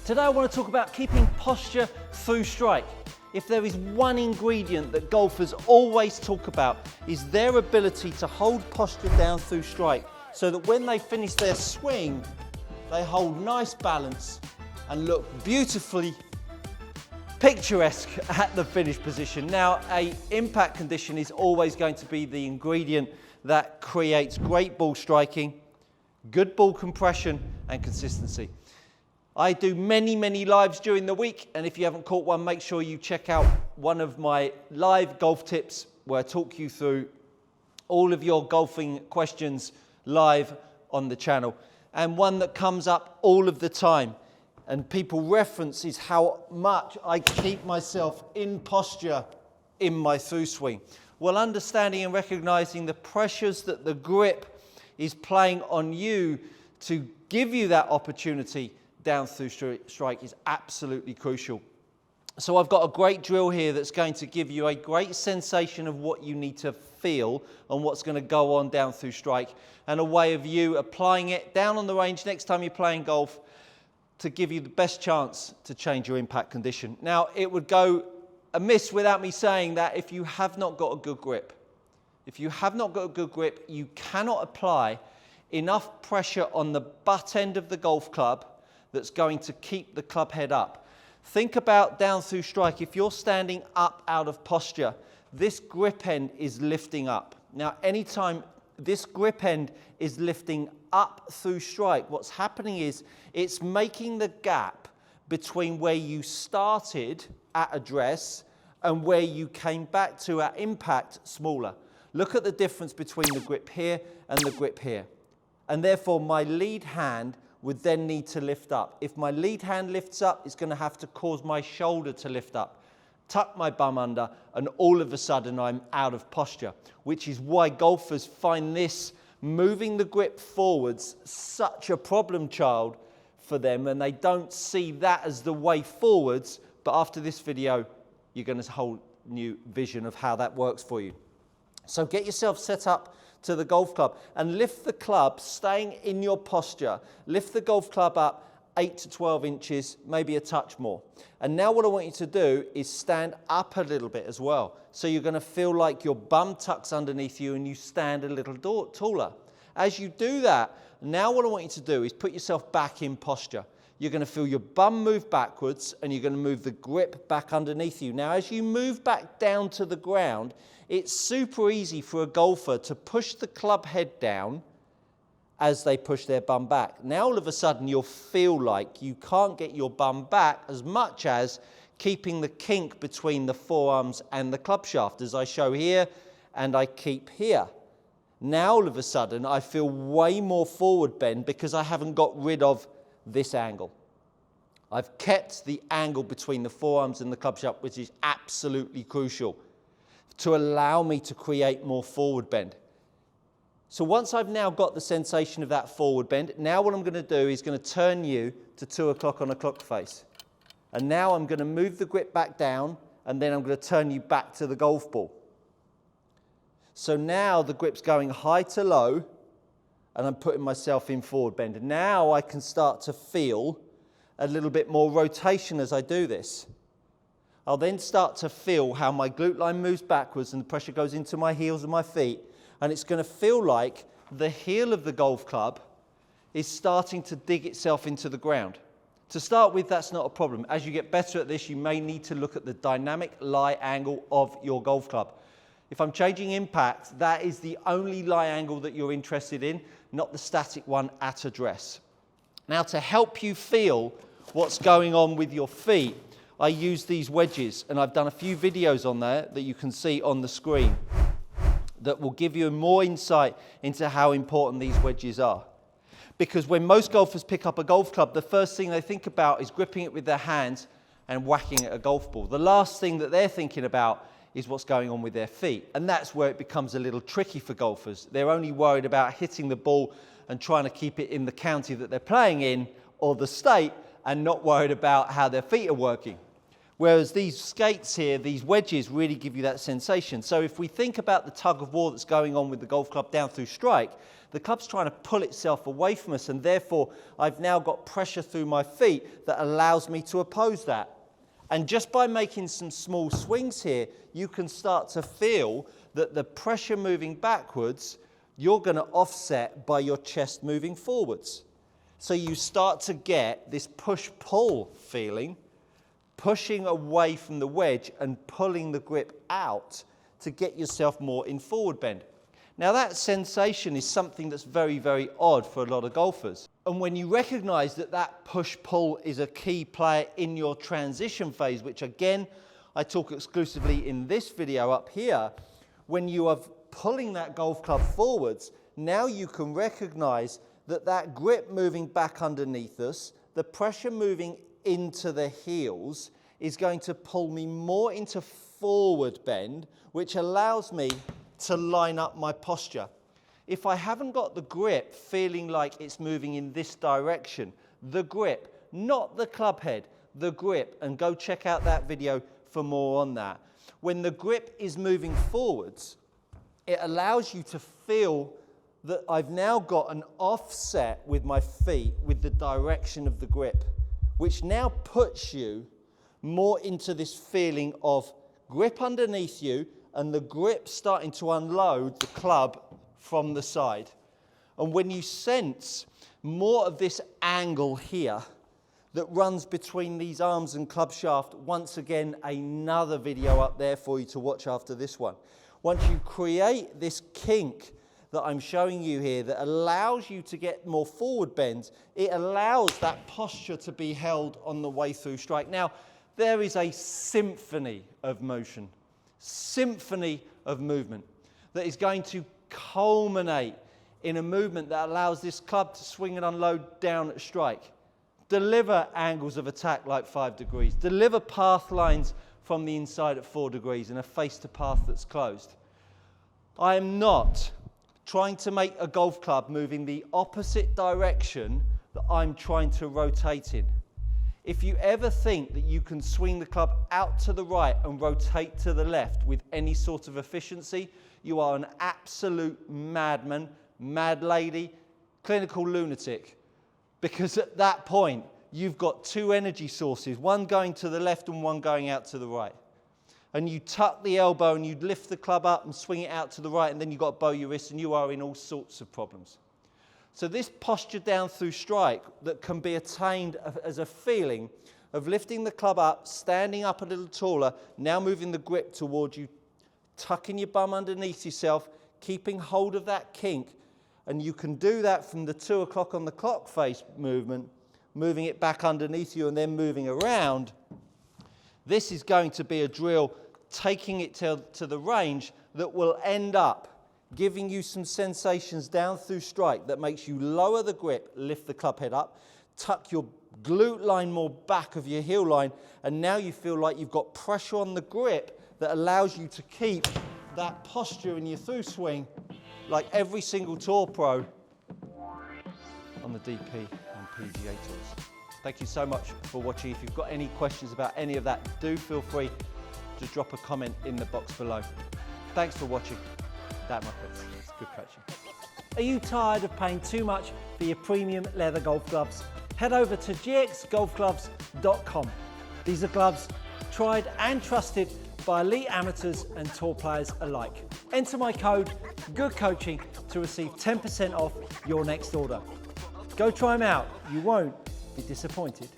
Today I want to talk about keeping posture through strike. If there is one ingredient that golfers always talk about, is their ability to hold posture down through strike so that when they finish their swing, they hold nice balance and look beautifully picturesque at the finish position. Now, an impact condition is always going to be the ingredient that creates great ball striking, good ball compression and consistency. I do many lives during the week, and if you haven't caught one, make sure you check out one of my live golf tips where I talk you through all of your golfing questions live on the channel. And one that comes up all of the time and people reference is how much I keep myself in posture in my through swing. Well, understanding and recognizing the pressures that the grip is playing on you to give you that opportunity down through strike is absolutely crucial. So I've got a great drill here that's going to give you a great sensation of what you need to feel and what's going to go on down through strike, and a way of you applying it down on the range next time you're playing golf to give you the best chance to change your impact condition. Now, it would go amiss without me saying that if you have not got a good grip, you cannot apply enough pressure on the butt end of the golf club that's going to keep the club head up. Think about down through strike. If you're standing up out of posture, this grip end is lifting up. Now, anytime this grip end is lifting up through strike, what's happening is it's making the gap between where you started at address and where you came back to at impact smaller. Look at the difference between the grip here and the grip here. And therefore, my lead hand would then need to lift up. If my lead hand lifts up, it's going to have to cause my shoulder to lift up, tuck my bum under, and all of a sudden I'm out of posture, which is why golfers find this moving the grip forwards such a problem child for them, and they don't see that as the way forwards. But after this video, you're going to have a whole new vision of how that works for you. So get yourself set up to the golf club and lift the club, staying in your posture. Lift the golf club up 8 to 12 inches, maybe a touch more. And now what I want you to do is stand up a little bit as well. So you're going to feel like your bum tucks underneath you and you stand a little taller. As you do that, now what I want you to do is put yourself back in posture. You're going to feel your bum move backwards and you're going to move the grip back underneath you. Now, as you move back down to the ground, it's super easy for a golfer to push the club head down as they push their bum back. Now, all of a sudden, you'll feel like you can't get your bum back as much as keeping the kink between the forearms and the club shaft, as I show here, and I keep here. Now, all of a sudden, I feel way more forward bend because I haven't got rid of this angle. I've kept the angle between the forearms and the club shaft, which is absolutely crucial to allow me to create more forward bend. So once I've now got the sensation of that forward bend, now what I'm going to do is going to turn you to 2 o'clock on a clock face. And now I'm going to move the grip back down, and then I'm going to turn you back to the golf ball. So now the grip's going high to low, and I'm putting myself in forward bend. And now I can start to feel a little bit more rotation as I do this. I'll then start to feel how my glute line moves backwards and the pressure goes into my heels and my feet. And it's going to feel like the heel of the golf club is starting to dig itself into the ground. To start with, that's not a problem. As you get better at this, you may need to look at the dynamic lie angle of your golf club. If I'm changing impact, that is the only lie angle that you're interested in, not the static one at address. Now, to help you feel what's going on with your feet, I use these wedges, and I've done a few videos on there that you can see on the screen that will give you more insight into how important these wedges are. Because when most golfers pick up a golf club, the first thing they think about is gripping it with their hands and whacking at a golf ball. The last thing that they're thinking about is what's going on with their feet. And that's where it becomes a little tricky for golfers. They're only worried about hitting the ball and trying to keep it in the county that they're playing in or the state, and not worried about how their feet are working. Whereas these skates here, these wedges, really give you that sensation. So if we think about the tug of war that's going on with the golf club down through strike, the club's trying to pull itself away from us, and therefore I've now got pressure through my feet that allows me to oppose that. And just by making some small swings here, you can start to feel that the pressure moving backwards, you're going to offset by your chest moving forwards. So you start to get this push-pull feeling, pushing away from the wedge and pulling the grip out to get yourself more in forward bend. Now that sensation is something that's very, very odd for a lot of golfers. And when you recognize that that push-pull is a key player in your transition phase, which again, I talk exclusively in this video up here, when you are pulling that golf club forwards, now you can recognize that that grip moving back underneath us, the pressure moving into the heels is going to pull me more into forward bend, which allows me to line up my posture. If I haven't got the grip feeling like it's moving in this direction, the grip, not the club head, the grip, and go check out that video for more on that. When the grip is moving forwards, it allows you to feel that I've now got an offset with my feet with the direction of the grip, which now puts you more into this feeling of grip underneath you and the grip starting to unload the club from the side. And when you sense more of this angle here that runs between these arms and club shaft, once again, another video up there for you to watch after this one. Once you create this kink that I'm showing you here that allows you to get more forward bends, it allows that posture to be held on the way through strike. Now, there is a symphony of motion, symphony of movement that is going to culminate in a movement that allows this club to swing and unload down at strike, deliver angles of attack like 5 degrees, deliver path lines from the inside at 4 degrees and a face to path that's closed. I am not trying to make a golf club moving the opposite direction that I'm trying to rotate in. If you ever think that you can swing the club out to the right and rotate to the left with any sort of efficiency, you are an absolute madman, mad lady, clinical lunatic. Because at that point, you've got two energy sources, one going to the left and one going out to the right. And you tuck the elbow and you lift the club up and swing it out to the right, and then you've got to bow your wrist and you are in all sorts of problems. So this posture down through strike that can be attained as a feeling of lifting the club up, standing up a little taller, now moving the grip towards you, tucking your bum underneath yourself, keeping hold of that kink, and you can do that from the 2 o'clock on the clock face movement, moving it back underneath you and then moving around. This is going to be a drill taking it to the range that will end up giving you some sensations down through strike that makes you lower the grip, lift the club head up, tuck your glute line more back of your heel line, and now you feel like you've got pressure on the grip that allows you to keep that posture in your through swing like every single tour pro on the DP and PGA Tours. Thank you so much for watching. If you've got any questions about any of that, do feel free to drop a comment in the box below. Thanks for watching. That, my friends, is good coaching. Are you tired of paying too much for your premium leather golf gloves? Head over to gxgolfgloves.com. These are gloves tried and trusted by elite amateurs and tour players alike. Enter my code GOODCOACHING to receive 10% off your next order. Go try them out. You won't be disappointed.